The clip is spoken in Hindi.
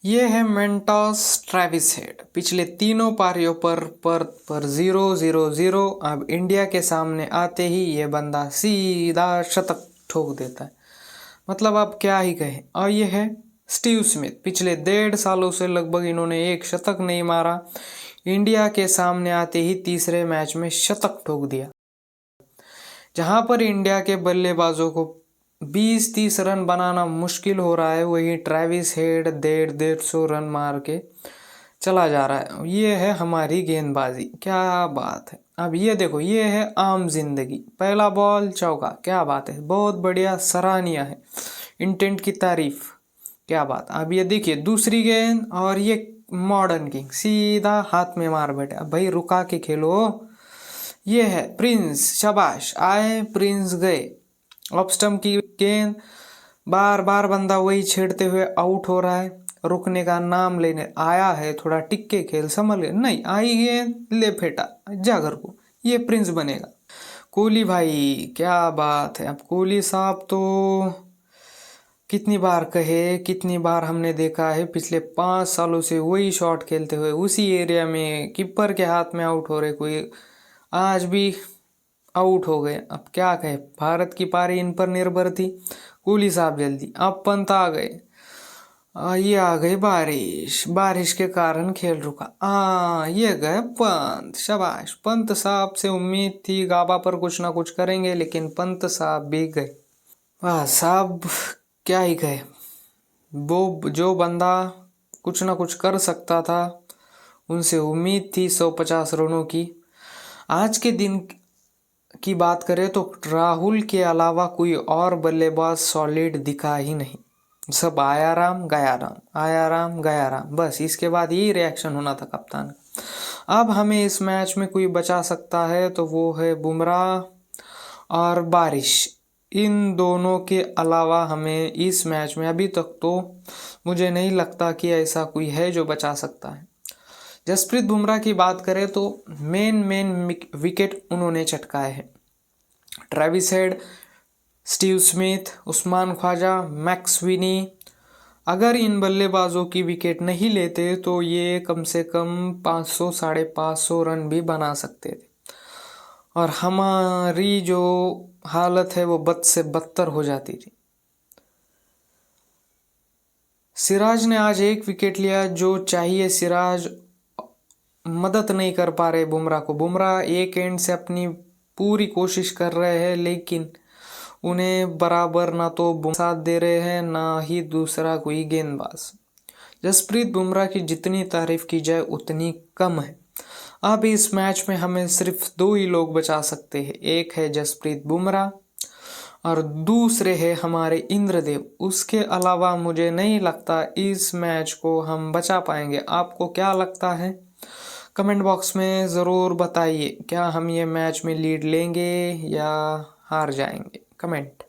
ये है मेंटोस ट्रेविस हेड। पिछले तीनों पारियों पर 0-0-0। अब इंडिया के सामने आते ही ये बंदा सीधा शतक ठोक देता है। मतलब अब क्या ही कहें। और ये है स्टीव स्मिथ। पिछले 1.5 सालों से लगभग इन्होंने एक शतक नहीं मारा। इंडिया के सामने आते ही तीसरे मैच में शतक ठोक दिया। जहां पर इंडिया के बल्लेबाजों को 20-30 रन बनाना मुश्किल हो रहा है, वही ट्रेविस हेड 150 रन मार के चला जा रहा है। ये है हमारी गेंदबाजी, क्या बात है। अब ये देखो, ये है आम जिंदगी। पहला बॉल चौका, क्या बात है, बहुत बढ़िया, सराहनीय है, इंटेंट की तारीफ, क्या बात। अब ये देखिए दूसरी गेंद, और ये मॉडर्न किंग सीधा हाथ में मार बैठे। अब भाई रुका के खेलो। ये है प्रिंस, शाबाश, आए प्रिंस गए। ऑफ स्टंप की गेंद, बार बार बंदा वही छेड़ते हुए आउट हो रहा है। रुकने का नाम लेने आया है, थोड़ा टिक के खेल, संभल के, नहीं आई गेंद, ले फेंटा, जा घर को। ये प्रिंस बनेगा। कोहली भाई, क्या बात है। अब कोहली साहब तो कितनी बार कहे, कितनी बार हमने देखा है, पिछले 5 सालों से वही शॉट खेलते हुए उसी एरिया में कीपर के हाथ में आउट हो रहे, कोई आज भी आउट हो गए। अब क्या कहे, भारत की पारी इन पर निर्भर थी। कोहली साहब जल्दी, अब पंत आ गए। ये आ गई बारिश, बारिश के कारण खेल रुका। ये गए पंत, शाबाश। पंत साहब से उम्मीद थी गाबा पर कुछ ना कुछ करेंगे, लेकिन पंत साहब भी गए। वाह साहब, क्या ही कहे। वो जो बंदा कुछ ना कुछ कर सकता था, उनसे उम्मीद थी 150 रनों की। आज के दिन की बात करें तो राहुल के अलावा कोई और बल्लेबाज सॉलिड दिखा ही नहीं। सब आया राम गया राम, आया राम गया राम, बस इसके बाद यही रिएक्शन होना था कप्तान का। अब हमें इस मैच में कोई बचा सकता है तो वो है बुमराह और बारिश। इन दोनों के अलावा हमें इस मैच में अभी तक तो मुझे नहीं लगता कि ऐसा कोई है जो बचा सकता है। जसप्रीत बुमराह की बात करें तो मेन विकेट उन्होंने चटकाए हैं। Travis Head, Steve Smith, Usman Khawaja, मैक्स विनी, अगर इन बल्लेबाजों की विकेट नहीं लेते तो ये कम से कम 500 550 रन भी बना सकते थे। और हमारी जो हालत है वो बद से बदतर हो जाती थी। सिराज ने आज एक विकेट लिया जो चाहिए, सिराज मदद नहीं कर पा रहे बुमराह को। बुमराह एक एंड से अपनी पूरी कोशिश कर रहे हैं, लेकिन उन्हें बराबर ना तो साथ दे रहे हैं ना ही दूसरा कोई गेंदबाज। जसप्रीत बुमराह की जितनी तारीफ की जाए उतनी कम है। अब इस मैच में हमें सिर्फ 2 ही लोग बचा सकते हैं, एक है जसप्रीत बुमराह और दूसरे है हमारे इंद्रदेव। उसके अलावा मुझे नहीं लगता इस मैच को हम बचा पाएंगे। आपको क्या लगता है? कमेंट बॉक्स में ज़रूर बताइए, क्या हम ये मैच में लीड लेंगे या हार जाएंगे। कमेंट।